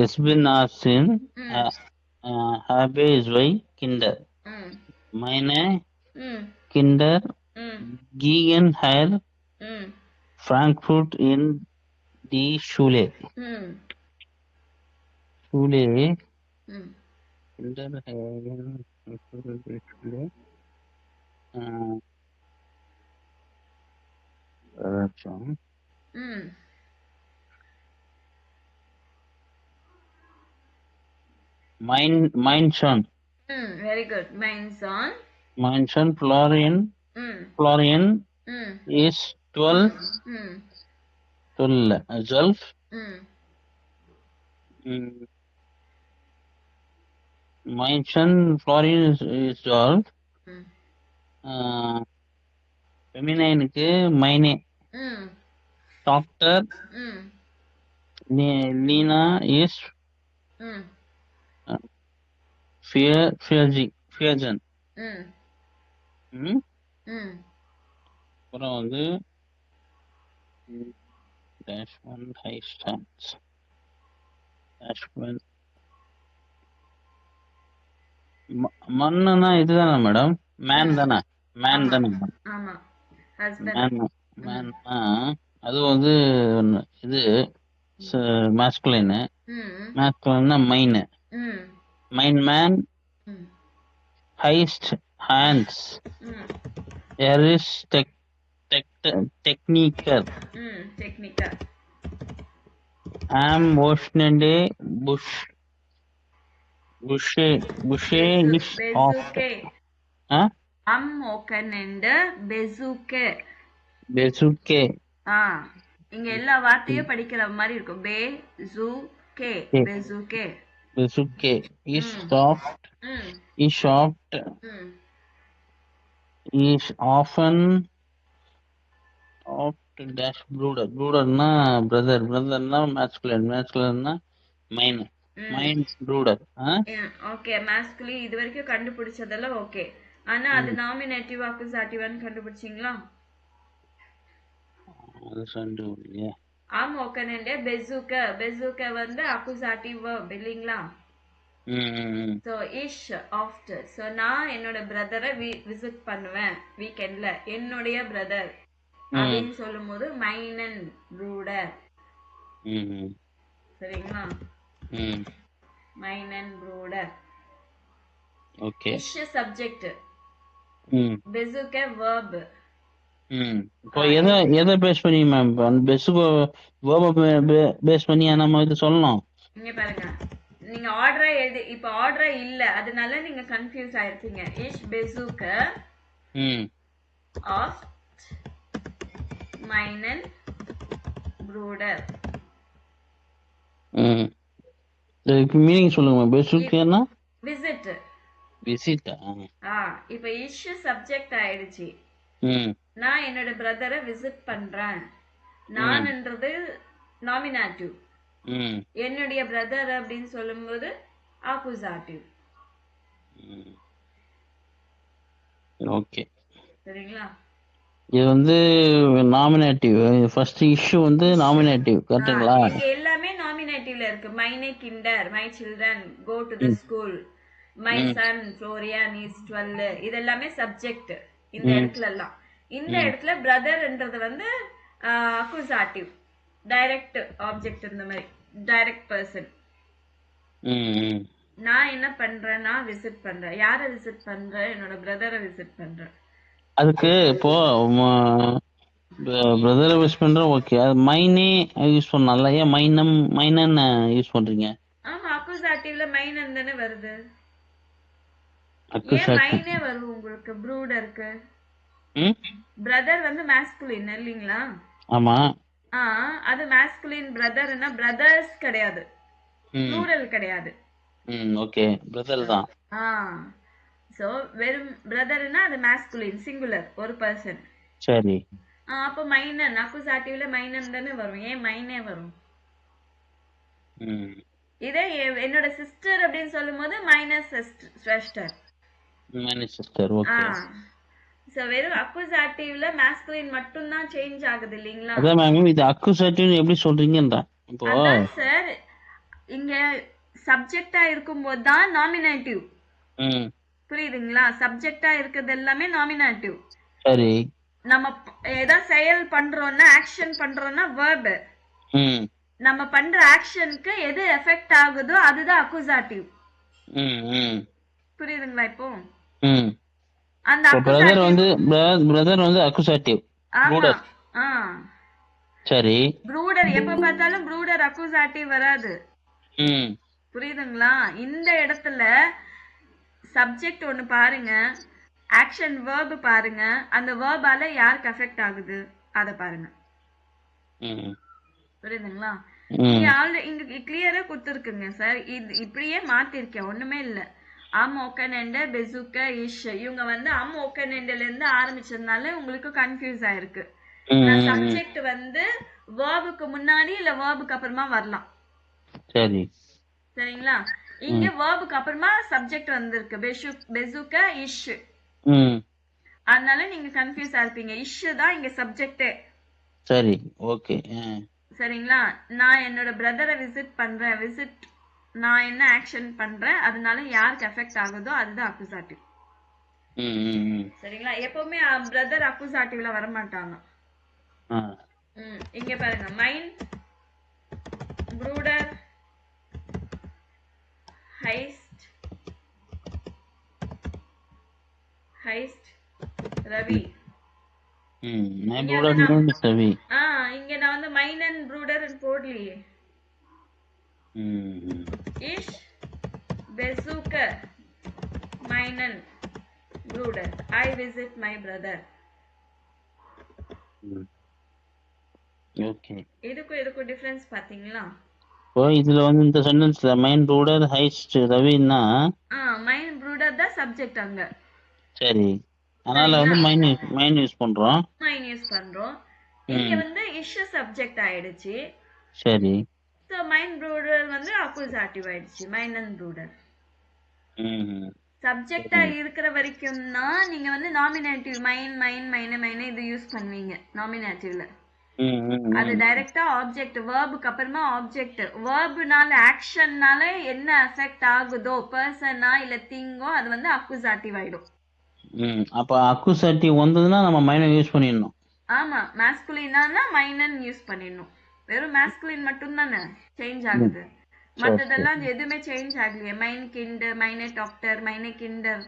Ich bin Ärztin, habe 2 Kinder. Meine Kinder gehen hier Frankfurt in die Schule. Schule. Kinder gehen Frankfurt in die Schule. Mein Sohn. Very good. Mein Sohn Florian is 12. 12. Mein Sohn Florian is 12. Feminineக்கு Maine. Doctor Lina is Fiergen. அப்புறம் வந்து dash one high stance dash one மண்ணுனா இதுதானே madam? Man தானே? Man தானே? ஆமா. Husband. மேன்னா அது வந்து இது masculine. மாஸ்குலைன்னா மைன். மைன் man heist hands எரிஸ் டெக்னிக்கர் ஆம் ஓஷனண்டே புஷே இஸ் ஆஃப் am ஓகனண்டே பெசுகே. இங்க எல்லா வார்த்தையும் படிக்கிற மாதிரி இருக்கும். பெசுகே is soft, is often dash brooderனா brotherனா masculineனா main brooder. Okay. Masculine இது வரைக்கும் கண்டுபிடிச்சதெல்லாம் ஓகே. ஆனா அது நாமினேட்டிவ் அக்யூசாட்டிவ்னு கண்டுபிடிச்சீங்களா? அது சண்டு இல்லையா? ஆம் ஓகனண்டே பெசுக வந்து அக்யூசாட்டிவ் வெர்ப் இல்லீங்களா? சோ இஷ் ஆஃப்டர். சோ நான் என்னோட பிரதரை விசிட் பண்ணுவேன் வீக்கெண்ட்ல. என்னுடைய பிரதர் அப்படின்னு சொல்லும்போது மைனன் ப்ரூடர். சரிங்களா? மைனன் ப்ரூடர். ஓகே. இஷ் சப்ஜெக்ட், பெசுக வெர்ப். இப்போ எதை பேஸ் பண்ணி மேம் பெசுக்கு வெர்பை பேஸ் பண்ணி நம்ம இது சொல்லணும்? இங்க பாருங்க, நீங்க ஆர்டரா எழுதி இப்ப ஆர்டரா இல்ல, அதனால நீங்க கன்ஃபியூஸ் ஆயிருக்கீங்க. இஷ் பெசுக ஆஃப் மைனன் ப்ரூடர். இதுக்கு மீனிங் சொல்லுங்க. பெசுக்கேனா விசிட். இப்ப இஷ் சப்ஜெக்ட் ஆயிடுச்சு. நான் என்னோட பிரதரை விசிட் பண்றேன். நான்ன்றது நாமினேட்டிவ். என்னுடைய பிரதர் அப்படின்னு சொல்லும்போது அக்யூசாட்டிவ். ஓகே. சரிங்களா? இது வந்து நாமினேட்டிவ். ஃபர்ஸ்ட் இஷ்யூ வந்து நாமினேட்டிவ். கரெக்ட்டுங்களா? இங்க எல்லாமே நாமினேட்டிவ்ல இருக்கு. மைனே கிண்டர், my children go to the school, my son Florian is 12. இது எல்லாமே சப்ஜெக்ட் இந்த இடத்துல எல்லாம். இந்த இடத்துல பிரதர்ன்றது வந்து அக்யூசாட்டிவ், டைரக்ட் ஆப்ஜெக்ட். இந்த மாதிரி டைரக்ட் பர்சன். நான் என்ன பண்றேன்? நான் விசிட் பண்றேன். யாரை விசிட் பண்றேன்? என்னோட பிரதரை விசிட் பண்றேன். அதுக்கு இப்போ பிரதரை விசிட் பண்றேன். ஓகே. அது மைனே யூஸ் பண்ணலாம்ல? ஏன் மைனன் யூஸ் பண்றீங்க? ஆமா, அக்யூசாட்டிவ்ல மைனன் தானே வருது. ஏன் மைனே வரும் உங்களுக்கு ப்ரூடருக்கு? பிரதர் வந்து மாஸ்குலின் இல்லீங்களா? ஆமா. அது masculine brotherனா brothers கிடையாது, plural கிடையாது. ஓகே, பிரதர் தான். சோ வெறும் brotherனா அது masculine singular, ஒரு person. சரி. அப்ப மைனன் அக்குசாட்டிவ்ல மைனன் தானே வரும், ஏன் மைனே வரும். இதே என்னோட சிஸ்டர் அப்படின்னு சொல்லும்போது minus sister. Minus sister. Okay. So வெறும் அக்குசாட்டிவ்ல masculine மட்டும் தான் சேஞ்ச் ஆகுது இல்லீங்களா? அதான் மேம், இது அக்குசாட்டிவ் எப்படி சொல்றீங்கன்றா இப்போ? அதான் சார், இங்க சப்ஜெக்டா இருக்கும்போது தான் நாமினேட்டிவ். புரியுதுங்களா? சப்ஜெக்டா இருக்கிறது எல்லாமே நாமினேட்டிவ். சரி. நம்ம ஏதோ செயல் பண்றோம்னா, ஆக்ஷன் பண்றோம்னா verb. நம்ம பண்ற ஆக்ஷனுக்கு எது எஃபெக்ட் ஆகுதோ அதுதான் அக்குசாட்டிவ். புரியுதுங்களா இப்போ? அந்த பிரதர் வந்து அக்குசாட்டிவ். ப்ரூடர். சரி. ப்ரூடர் எப்ப பார்த்தாலும் ப்ரூடர் அக்குசாட்டிவ் வராது. புரியுதுங்களா? இந்த இடத்துல சப்ஜெக்ட் ஒன்னு பாருங்க, ஆக்ஷன் verb பாருங்க, அந்த verbaல யாருக்கு எஃபெக்ட் ஆகுது அத பாருங்க. புரியுதுங்களா? இங்க கிளியரா கொடுத்துருக்குங்க சார். இது இப்படியே மாத்திருக்கேன், ஒண்ணுமே இல்ல. ஓகனெண்ட பெசுக்க இஷ் இவங்க வந்து ஓகனெண்டல இருந்து ஆரம்பிச்சதுனால உங்களுக்கு கன்ஃபியூஸ் ஆயிருக்கு. சப்ஜெக்ட் வந்து வேர்புக்கு முன்னாடி இல்ல வேர்புக்கு அப்புறமா வரலாம். சரி. சரிங்களா? இங்க வேர்புக்கு அப்புறமா சப்ஜெக்ட் வந்திருக்கு, பெசுக்க இஷ். அதனால நீங்க கன்ஃபியூஸ் ஆயிருப்பீங்க. இஷ் தான் இங்க சப்ஜெக்டே. சரி, ஓகே. சரிங்களா? நான் என்னோட பிரதரை விசிட் பண்றேன், நான் என்ன ஆக்ஷன் பண்றேன், அதனால யாருக்கு எஃபெக்ட் ஆகுதோ அதுதான் அக்குசாட்டிவ். சரிங்களா? எப்பவுமே பிரதர் அக்குசாட்டிவ்ல வர மாட்டாங்க. இங்க பாருங்க, மைன் ப்ரூடர் ஹைஸ்ட் ரவி. இங்க நான் வந்து மைனன் ப்ரூடர் போடலையே. இஷ் பெசுக்க மைனன் ப்ரூடர் I visit my brother. Okay. இதுக்கும் டிஃபரன்ஸ் பாத்தீங்களா? இதுல வந்து இந்த சென்டென்ஸ்ல மைன் ப்ரூடர் ஹைஸ்ட் ரவின்னா மைன் ப்ரூடர் தான் சப்ஜெக்ட் அங்க. சரி. அதனால வந்து மைன் யூஸ் பண்றோம். இங்க வந்து இஷ் சப்ஜெக்ட் ஆயிடுச்சு. சரி. சோ மைன் ப்ரூடர் வந்து அக்குசாட்டிவ் ஆயிடுச்சு, மைனன் ப்ரூடர். சப்ஜெக்டா இருக்கிற வரைக்கும் தான் நீங்க வந்து நாமினேட்டிவ் மைன் இது யூஸ் பண்ணுவீங்க நாமினேட்டிவ்ல. அது டைரக்டா ஆப்ஜெக்ட், வேர்புக்கு அப்புறமா ஆப்ஜெக்ட். வேர்புனால ஆக்ஷன்னால என்ன எஃபெக்ட் ஆகுதோ, பர்சனா இல்ல திங்கோ, அது வந்து அக்குசாட்டிவ் ஆயிடும். அப்ப அக்குசாட்டிவ் வந்ததுன்னா நம்ம மைனன் யூஸ் பண்ணிடணும். ஆமா, மாஸ்குலினானா மைனன் யூஸ் பண்ணிடணும். வெறும் மாஸ்குலின் மட்டும் தானே சேஞ்ச் ஆகுது, மத்ததெல்லாம் எதுவுமே சேஞ்ச் ஆகலையே. மைன் Kent, Maine doctor, Maine kinder.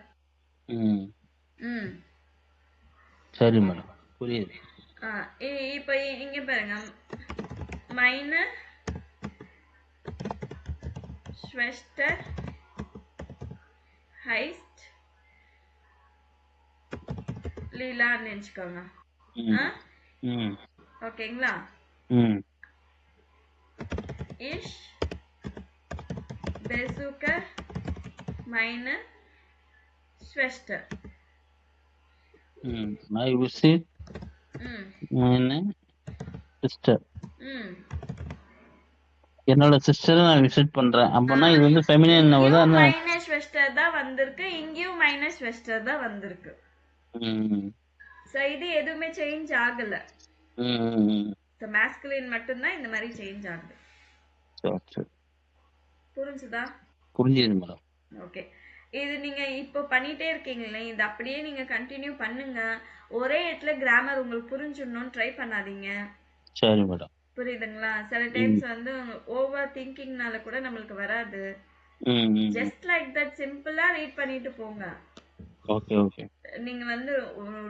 சரி மேடம், புரியுது. இப்போ இங்க பாருங்க, மைன ஸ்வெஸ்டர் ஹைஸ்ட் லீலான்னு நினைச்சுக்கோங்க. ஓகேங்களா? இஷ் பெசுக்கர் மைன ஸ்வெஸ்டர். I visit my sister. என்னோட சிஸ்டரை நான் விசிட் பண்றேன் அப்படின்னா இது வந்து ஃபெமினின் நவுதா? மைனஸ் வெஸ்டர் தான் வந்திருக்கு, இங்கேயும் மைனஸ் வெஸ்டர் தான் வந்திருக்கு. சோ இது எதுவுமே சேஞ்ச் ஆகல. சோ மாஸ்குலின் மட்டும் தான் இந்த மாதிரி சேஞ்ச் ஆகுது. சரி. புரிஞ்சுதா? புரிஞ்சுது மேடம். ஓகே. இது நீங்க இப்போ பண்ணிட்டே இருக்கீங்களே, இது அப்படியே நீங்க கண்டினியூ பண்ணுங்க. ஒரே இடத்துல கிராமர் உங்களுக்கு புரிஞ்சிடணும்னு ட்ரை பண்ணாதீங்க. சரி மேடம். புரியுதுங்களா? சில டைம்ஸ் வந்து ஓவர் திங்கிங்னால கூட நம்மளுக்கு வராது. ஜஸ்ட் லைக் தட் சிம்பிளா ரீட் பண்ணிட்டு போங்க. ஓகே. நீங்க வந்து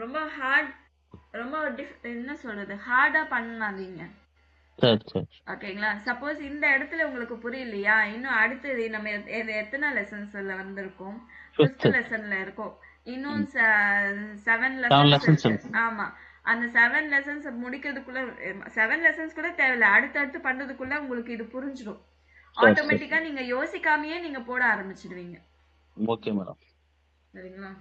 ரொம்ப என்ன சொல்றது, ஹார்டா பண்ணாதீங்க. சரி. ஓகேங்களா? சப்போஸ் இந்த இடத்துல உங்களுக்கு புரியலையா, இன்னும் அடுத்தது நம்ம எத்தனை லெசன்ஸ்ல வந்திருக்கோம்? 5th லெசன்ல இருக்கோம். இன்னும் 7 லெசன்ஸ். ஆமா, அந்த 7 லெசன்ஸ் முடிக்கிறதுக்குள்ள 7 லெசன்ஸ் கூட தேவையில்ல, அடுத்தடுத்து பண்றதுக்குள்ள உங்களுக்கு இது புரிஞ்சிடும். ஆட்டோமேட்டிக்கா நீங்க யோசிக்காமயே நீங்க போட ஆரம்பிச்சிடுவீங்க. Okay madam. சரிங்களா?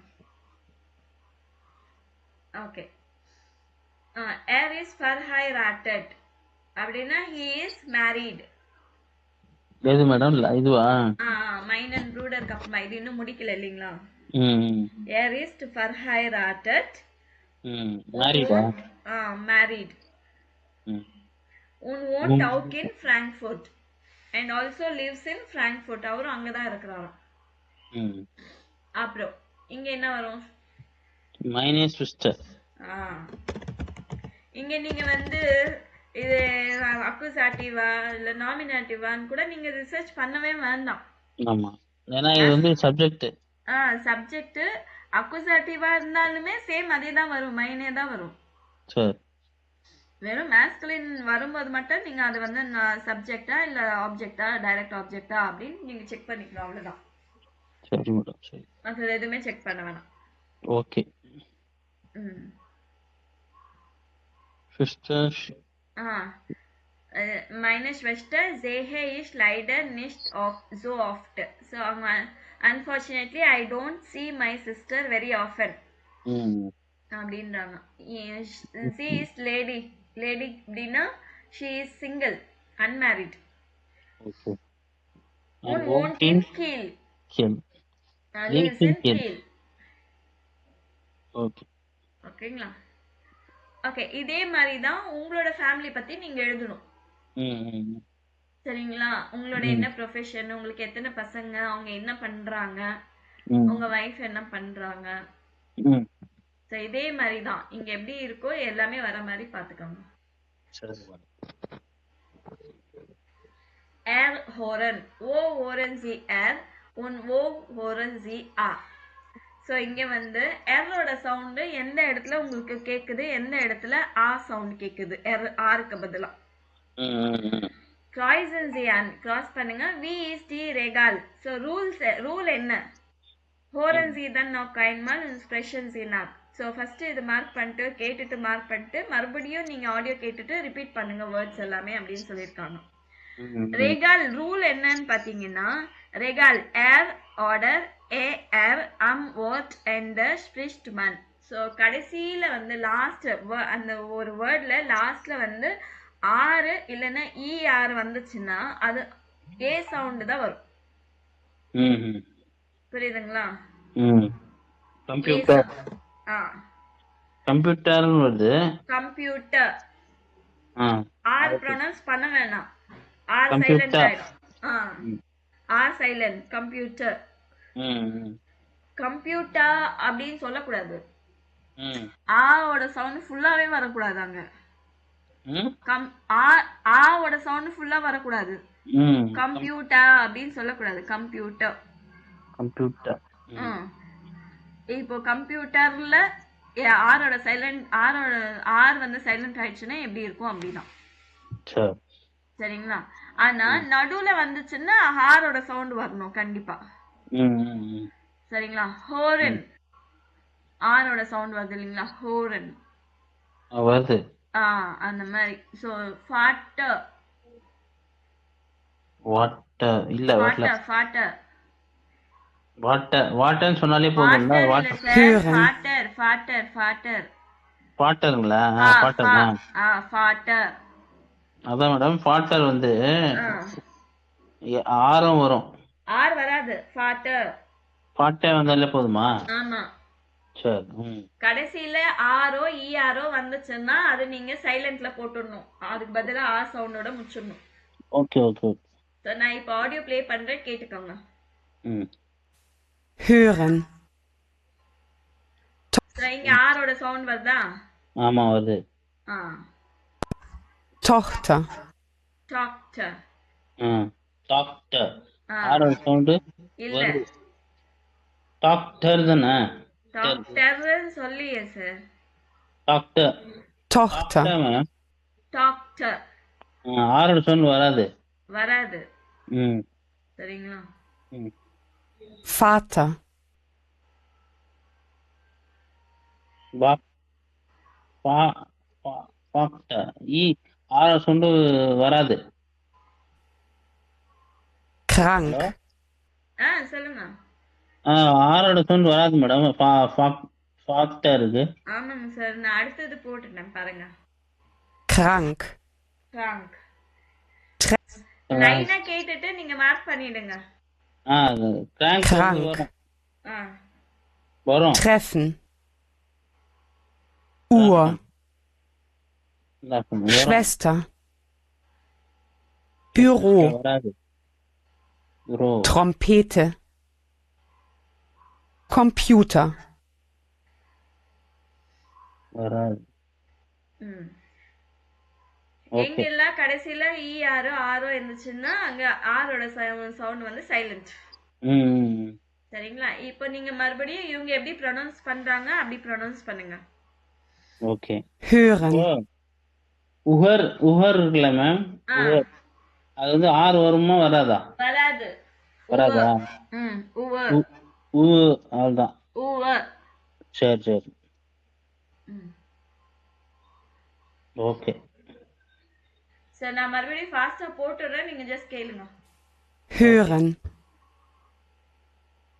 ஓகே. ஏர் இஸ் verheiratet அப்படின்னா he is married. எது மேடம் இதுவா? மைனன் ப்ரூடர் கப்மா இது இன்னும் முடிக்கல இல்லைங்களா? ஏர் இஸ் verheiratet. மேரிடா? married. உன் ஓன் டவுக் இன் Frankfurt and also lives in frankfurt. அவரும் அங்கதான் இருக்கிறாராம். அப்புறம் இங்க என்ன வரும்? மைனே சிஸ்டர். இங்க நீங்க வந்து இது அக்குசாட்டிவா இல்ல நாமினேட்டிவான்னு கூட நீங்க ரிசர்ச் பண்ணவே வேண்டாம். ஆமா, ஏன்னா இது வந்து சப்ஜெக்ட். சப்ஜெக்ட் அக்குசாட்டிவா இருந்தாலுமே சேம் அதே தான் வரும், மைனே தான் வரும். சரி. வெறும் மாஸ்குலின் வரும்போது மட்டும் நீங்க அது வந்து சப்ஜெக்டா இல்ல ஆப்ஜெக்டா டைரக்ட் ஆப்ஜெக்டா அப்படின்னு நீங்க செக் பண்ணிக்கலாம், அவ்வளவுதான். சரி மேடம், சரி. மற்ற எதுவுமே செக் பண்ண வேணாம். Okay. Sister meine Schwester sehe ich leider nicht so oft. So unfortunately I don't see my sister very often. அப்படின்றாங்க. she is lady அப்படின்னா she is single, unmarried. Okay. and won't in Kiel. lives in Kiel. Okay. ஓகேங்களா? Okay, இதே மாதிரி தான் உங்களோட family பத்தி நீங்க எழுதணும். சரிங்களா? உங்களோட என்ன ப்ரொஃபஷன், உங்களுக்கு எத்தனை பசங்க, அவங்க என்ன பண்றாங்க, உங்க வைஃப் என்ன பண்றாங்க. இதே மாதிரி தான் இங்க எப்படி இருக்கோ எல்லாமே வர மாதிரி பாத்துக்கோங்க. ஏர் ஹோரன், ஓ ஹோரன் சி ஏர், உன் ஓ ஹோரன் சி ஆ. ஸோ இங்க வந்து எரோட சவுண்டு எந்த இடத்துல உங்களுக்கு கேக்குது, எந்த இடத்துல ஆ சவுண்ட் கேக்குது, ஆருக்கு பதிலா. கிராய்சன்சியான் கிராஸ் பண்ணுங்க. வி இஸ் டி ரெகால். ஸோ ரூல் என்ன? ஹோரன்சி தான் நோ கைன்மால் ஸ்ப்ரெஷன்சினா. ஸோ ஃபர்ஸ்ட் இது மார்க் பண்ணிட்டு கேட்டுட்டு மார்க் பண்ணிட்டு மறுபடியும் நீங்க ஆடியோ கேட்டுட்டு ரிப்பீட் பண்ணுங்க வேர்ட்ஸ் எல்லாமே அப்படின்னு சொல்லியிருக்காங்க. ரெகால் ரூல் என்னன்னு பாத்தீங்கன்னா, ரெகால் ஏர் ஆர்டர் ஏ ஏர் அம் வேர்ட் அண்ட் ஸ்பிரிஷ்ட் மன். ஸோ கடைசியில வந்து லாஸ்ட் அந்த ஒரு வேர்ட்ல லாஸ்ட்ல வந்து ஆறு இல்லைன்னா ஆறு வந்துச்சுன்னா அது ஏ சவுண்ட் தான் வரும். புரியுதுங்களா? கம்ப்யூட்டர் கம்ப்யூட்டர் வருது. கம்ப்யூட்டர் ஆர் ப்ரொனவுன்ஸ் பண்ண வேணாம், ஆர் சைலண்ட் ஆயிடும். R silent. கம்ப்யூட்டர். கம்ப்யூட்டர் அப்படின்னு சொல்லக்கூடாது. ஆவோட சவுண்ட் ஃபுல்லாவே வரக்கூடாது. அங்க ஆவோட சவுண்ட் ஃபுல்லா வரக்கூடாது. கம்ப்யூட்டர் அப்படின்னு சொல்லக்கூடாது. கம்ப்யூட்டர். கம்ப்யூட்டர். இப்போ கம்ப்யூட்டர்ல ஆரோட சைலண்ட், ஆர் வந்து சைலண்ட் ஆயிடுச்சுன்னா எப்படி இருக்கும் அப்படின்னா. சரிங்களா? ஆனா நடுவுல வந்துச்சுன்னா ஆரோட சவுண்ட் வரணும் கண்டிப்பா. சரிங்களா? ஹோரன் ஆரோட சவுண்ட் வருது இல்லைங்களா? ஹோரன் வருது. அந்த மாதிரி. சோ ஃபாட்டர். வாட்டர் இல்ல, வரல. ஃபாட்டர் வாட்டர் வாட்டர்னு சொன்னாலே போதும்ல. வாட்டர் ஃபாட்டர் ஃபாட்டர் ஃபாட்டர் பாட்டருங்களா? பாட்டர். ஃபாட்டர். அதான் மேடம், ஃபாட்டர் வந்து ஆரம் வரும். ஆர் வராது. ஃபாட்டர். ஃபாட்டர் வந்தாலே போதுமா? ஆமா. சரி. கடைசியில ஆரோ ஆரோ வந்துச்சுன்னா அது நீங்க சைலண்ட்ல போட்டுடணும். அதுக்கு பதிலா ஆ சவுண்டோட முடிச்சிடணும். Okay okay. நான் இப்ப ஆடியோ ப்ளே பண்றேன், கேட்டுக்கோங்க. hören. இங்க ஆரோட சவுண்ட் வருதா? ஆமா வருது. Tochter. டாக்டர். டாக்டர். ஆரோட சவுண்ட் இல்ல. டாக்டர் தானே? டாக்டர்னு சொல்லியே சார். டாக்டர். Tochter. டாக்டர். ஆரோட சவுண்ட் வராது. வராது. சரிங்களா? Vater. ஈ ஆறு சொண்டு வராது. krank, ஹலோ, சொல்லுங்க. ஆறோட சவுண்ட் வராது மேடம். ஃபாக்டா இருக்கு. ஆமாங்க சார், நான் அடுத்தது போட்டுட்டேன் பாருங்க. krank, drank. tre- லைனா கேட்டுட்டு நீங்க மார்க் பண்ணிடுங்க. Crank Krank. வரும். ஆ வரும். treffen, Uhr, வரும். Schwester, Büro, வராது. ப்ரோ Trompete, Computer, வராது. ம் ஓகே. எங்கெல்லாம் கடைசியில ஆரோ ஆரோ இருந்துச்சுன்னா அங்க ஆரோட சவுண்ட் வந்து சைலண்ட். ம் சரிங்களா? இப்போ நீங்க மறுபடியும் இவங்க எப்படி ப்ரொனவுன்ஸ் பண்றாங்க அப்படி ப்ரொனவுன்ஸ் பண்ணுங்க. ஓகே. hören, உஹர் உஹர் இருக்குல்ல மேம், ஆ உஹர் அது வந்து ஆறு வருமா வராதா? வராது. வராதா? உவ உ உ அவ்வளோதான். உவ. சரி சரி, ம் ஓகே. சரி, நான் மறுபடியும் ஃபாஸ்டா போட்டுறேன், நீங்க ஜஸ்ட் கேளுங்க. hören,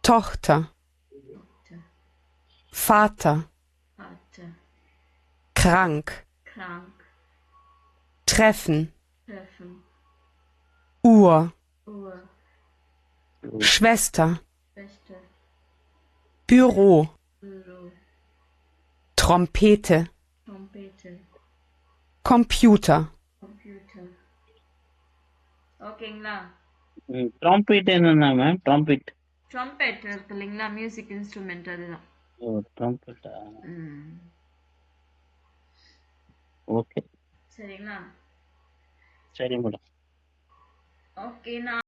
Tochter, Vater, Vater, krank, krank, treffen, treffen, Uhr, Uhr, Schwester, Schwester, Büro, Büro, Trompete, Trompete, Computer, Computer. ஓகேங்களா? ட்ரம்பெட் என்னன்னா மேம்? ட்ரம்பெட். ட்ரம்பெட் இருக்கு இல்லைங்களா, மியூசிக் இன்ஸ்ட்ருமெண்ட், அதுதான். ஓ ட்ரம்பெட்டா? ம் ஓகே சரிங்களா? சரி மேடம். ஓகே, நான்